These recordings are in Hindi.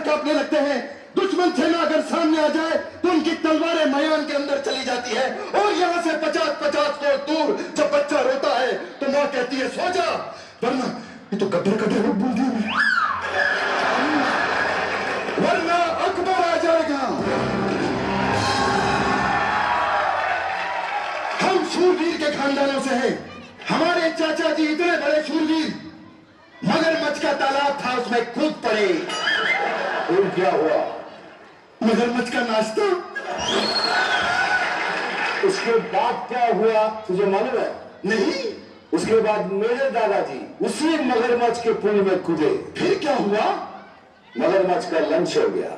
कांपने लगते हैं। दुश्मन सेना अगर सामने आ जाए तो उनकी तलवारें मैदान के अंदर चली जाती है और यहाँ से 50-50 कोस दूर जब बच्चा रोता है तो माँ कहती है सो जा, वरना ये तो गड्ढे बोल दिया, वरना अकबर आ जाएगा। हम शूरवीर के खानदानों से हैं। हमारे चाचा जी इतने बड़े शूरवीर, मगरमच्छ का तालाब था, उसमें कूद पड़े। और क्या हुआ? मगरमच्छ का नाश्ता। उसके बाद क्या हुआ तुझे मालूम है? नहीं। उसके बाद मेरे दादाजी उसी मगरमच्छ के पुल में कूदे। फिर क्या हुआ? मगरमच्छ का लंच हो गया।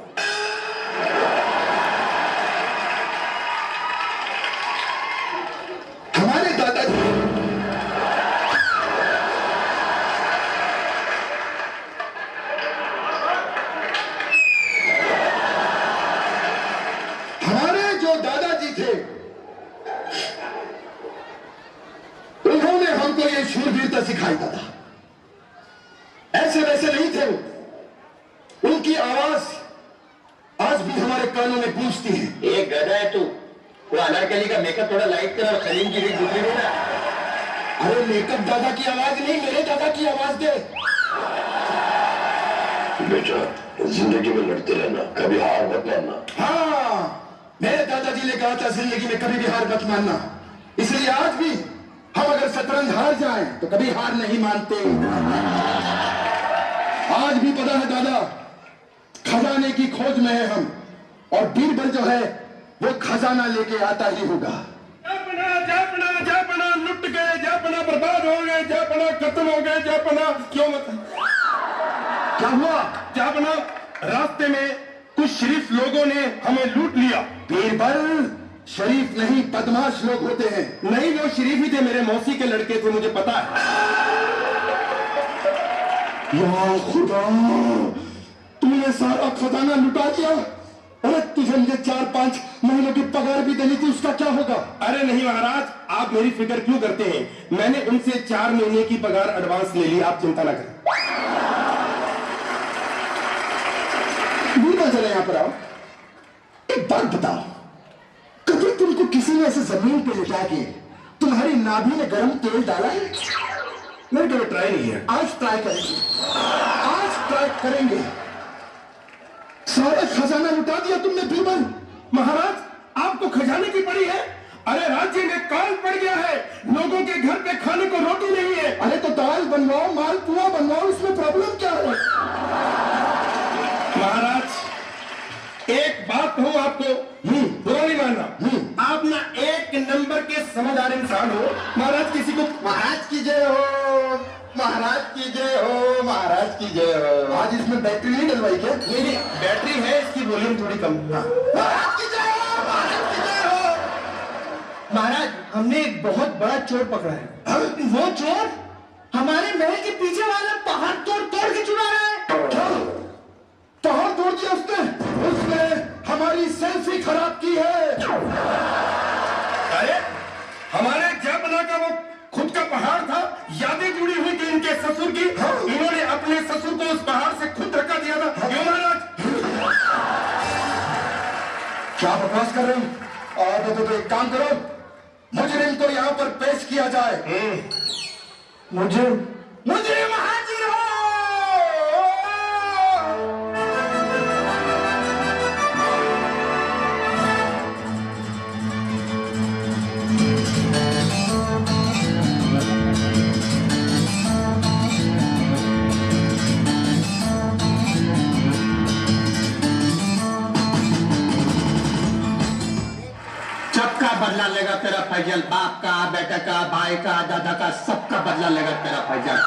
हमारे दादाजी थे, उन्होंने हमको ये शूरवीरता सिखाई दादा। ऐसे वैसे नहीं थे वो। उनकी आवाज आज भी हमारे कानों में गूंजती है। एक गधा है तू। वो अनारकली का मेकअप थोड़ा लाइट कर और सलीम की भी दूसरी दे ना। अरे मेकअप दादा की आवाज नहीं, मेरे दादा की आवाज दे। बेटा जिंदगी में लड़ते रहना, कभी हार मत मानना। हाँ, मेरे दादाजी ने कहा था जिंदगी में कभी भी हार मत मानना। इसलिए आज भी हम अगर शतरंज हार जाएं तो कभी हार नहीं मानते। आज भी पता है दादा, खजाने की खोज में है हम, और बीरबल जो है वो खजाना लेके आता ही होगा। जापना लुट गए, जापना बर्बाद हो गए, जापना खत्म हो गए, जापना क्यों मत? क्या हुआ? जापना रास्ते में कुछ शरीफ लोगों ने हमें लूट लिया। बीरबल शरीफ नहीं, बदमाश लोग होते हैं। नहीं, वो शरीफ ही थे, मेरे मौसी के लड़के थे, मुझे पता है। या खुदा, तूने सारा खजाना लुटा दिया। अरे तुझे मुझे 4-5 महीनों की पगार भी देनी थी, उसका क्या होगा? अरे नहीं महाराज, आप मेरी फिक्र क्यों करते हैं? मैंने उनसे 4 महीने की पगार एडवांस ले ली, आप चिंता ना करें। बीरबल चले यहाँ पर आओ। एक बात बताओ, कभी तुमको किसी ने ऐसे जमीन पे लिटा के तुम्हारी नाभि में गर्म तेल डाला है? मैंने कभी ट्राई नहीं है। आज ट्राई करेंगे, आज ट्राई करेंगे। सारा खजाना लुटा दिया तुमने बीरबल। महाराज, आपको खजाने की पड़ी है? अरे राज्य में काल पड़ गया है, लोगों के घर पे खाने को रोटी नहीं है। अरे तो दाल बनवाओ, मालपुआ बनवाओ, इसमें प्रॉब्लम क्या है? महाराज, एक बात कहूं आपको, बुरा नहीं मानना, आप ना एक नंबर के समझदार इंसान हो। महाराज किसी को महाराज की जय हो, महाराज की जय हो, महाराज की जय हो। आज इसमें बैटरी नहीं डलवाई क्या? नहीं, बैटरी है, इसकी वॉल्यूम थोड़ी कम। महाराज की जय हो, महाराज की जय हो। महाराज, हमने एक बहुत बड़ा चोर पकड़ा है। वो चोर हमारे महल के पीछे वाला पहाड़ तोड़ तोड़ के चुरा रहा है। क्या? पहाड़ तोड़ दिया उसने? उसने हमारी सेल्फी खराब की है। अरे हमारे जापना का वो खुद का पहाड़ था, यादें जुड़ी हुई थी इनके ससुर की। इन्होंने अपने ससुर को उस पहाड़ से खुद धक्का दिया था। क्यों महाराज? क्या बकवास कर रहे हो? तो एक काम करो, मुजरिम को यहाँ पर पेश किया जाए। मुजरिम हाजिर हो। सबका बदला लेगा तेरा फैजल, बाप का, बेटा का, भाई का, दादा का, सबका बदला लेगा तेरा फैजल।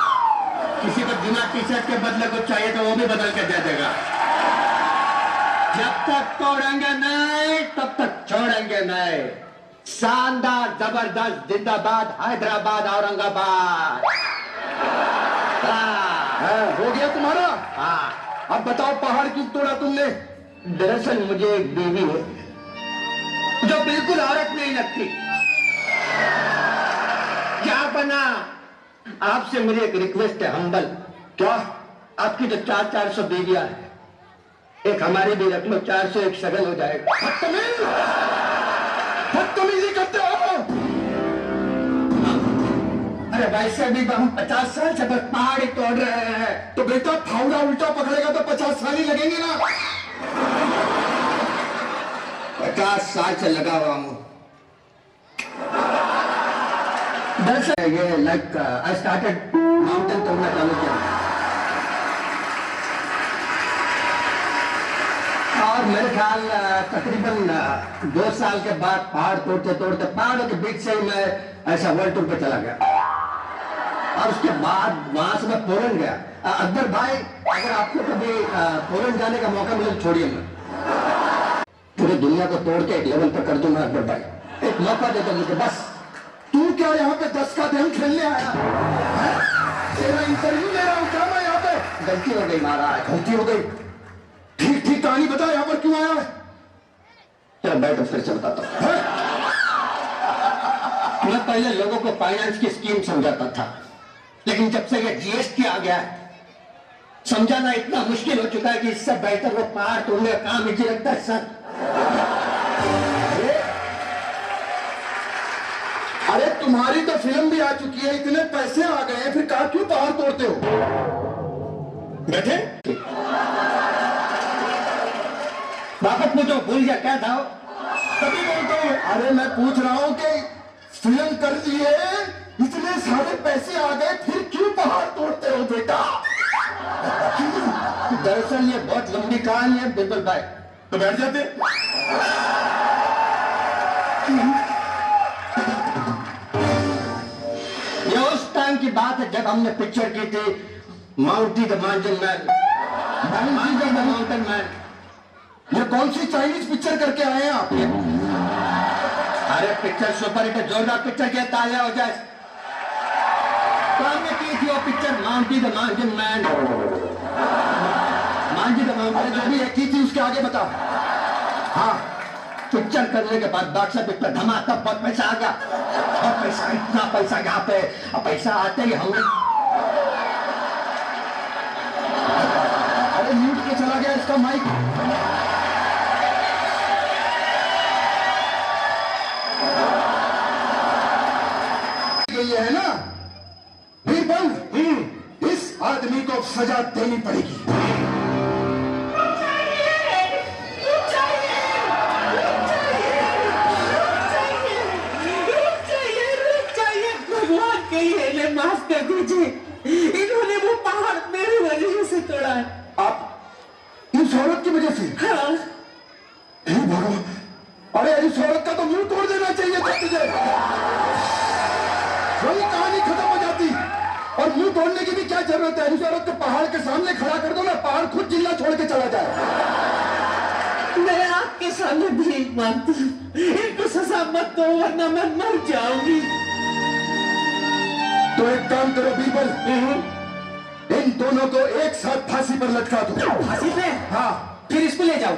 किसी को बिना टी शर्ट के बदले को चाहिए तो वो भी बदल के दे देगा। जब तक तोड़ेंगे नहीं तब तक छोड़ेंगे नहीं। शानदार, जबरदस्त, जिंदाबाद, हैदराबाद, औरंगाबाद। हो गया तुम्हारा? हाँ। अब बताओ पहाड़ क्यों तोड़ा तुमने? दरअसल मुझे एक बीवी है जो बिल्कुल औरत नहीं लगती। क्या बना? आपसे मेरी एक रिक्वेस्ट है, हम्बल। क्या? आपकी जो 400-400 बीवियां हैं, एक हमारी भी रकम 401 शगल हो जाएगा। बदतमीज, बदतमीजी करते हो। अरे वैसे भी हम 50 साल से बस पहाड़ ही तोड़ रहे हैं। तो बेटा फावड़ा उल्टा पकड़ेगा तो 50 साल ही लगेंगे ना। 50 साल से लगा हुआ हूँ। दरअसल ये लाइक आई स्टार्टेड माउंटेन तोड़ना चालू किया और मेरे ख्याल तकरीबन 2 साल के बाद पहाड़ तोड़ते तोड़ते पहाड़ों के बीच से ही मैं ऐसा वर्ल्ड टूर पे चला गया और उसके बाद वहां से मैं पोलैंड गया। अकबर भाई, अगर आपको कभी पोलैंड जाने का मौका मिले तो छोड़िए मैं पूरी दुनिया को तोड़ के एक लेवल पर कर दूंगा। अकबर भाई एक मौका दे दो मुझे बस। तू क्या यहाँ पे 10 का ध्यान खेलने आया है? तेरा इंटरव्यू ले रहा हूँ क्या मैं यहाँ पे? गलती हो गई महाराज। गलती हो गई। ठीक ठीक कहानी बता, यहाँ पर क्यों आया है? चलो बैठो फिर से बताता हूँ। मैं पहले लोगों को फाइनेंस की स्कीम समझाता था, लेकिन जब से ये जीएसटी आ गया है समझाना इतना मुश्किल हो चुका है कि इससे बेहतर वो पहाड़ तोड़ने का काम मुझे लगता है सर। अरे तुम्हारी तो फिल्म भी आ चुकी है, इतने पैसे आ गए हैं, फिर कहा क्यों पहाड़ तोड़ते हो? बैठे। वापस मुझे भूल गया क्या था। तभी बोलता हूँ। अरे मैं पूछ रहा हूँ कि फिल्म कर लिए, इतने सारे पैसे आ गए, फिर क्यों पहाड़ तोड़ते हो बेटा? दरअसल ये बहुत लंबी कहानी है बिल्कुल भाई। तो बैठ जाते। ये उस टाइम की बात है जब हमने पिक्चर की थी Mounty the mountain man. Mounty the mountain man. ये कौन सी चाइनीज पिक्चर करके आए हैं आप? अरे पिक्चर सुपर हिट, जोरदार पिक्चर के तालियां हो जाए। तो हमने की थी वो picture माउंटी the mountain man. Mounty the mountain जो भी एक की थी उसके आगे बता। हाँ, पिक्चर करने के बाद बॉक्स ऑफिस पर धमाका, बहुत पैसा आ गया। बहुत पैसा, इतना पैसा यहाँ पे। अब पैसा आते ही हमने अरे म्यूट पे चला गया इसका माइक। ये है ना बीरबल, इस आदमी को सजा देनी पड़ेगी। भगवान कहिए माफ कर दीजिए, इन्होंने वो पहाड़ मेरी वजह से तोड़ा है। आप इस औरत की वजह से? हाँ। हे भगवान, अरे इस औरत का तो मुंह तोड़ देना चाहिए था तुझे। वही कहानी खत्म हो जाती। और मुंह तोड़ने की भी क्या जरूरत है? इस औरत को पहाड़ के सामने खड़ा कर दो ना, पहाड़ खुद जिला छोड़ के चला जाए। मैं आपके सामने भीख मांगती हूँ, इनको सजा मत दो वरना मैं मर जाऊंगी। तो एक काम करो बीरबल, इन दोनों को एक साथ फांसी पर लटका दो। फांसी पे? हाँ। फिर इसको ले जाओ।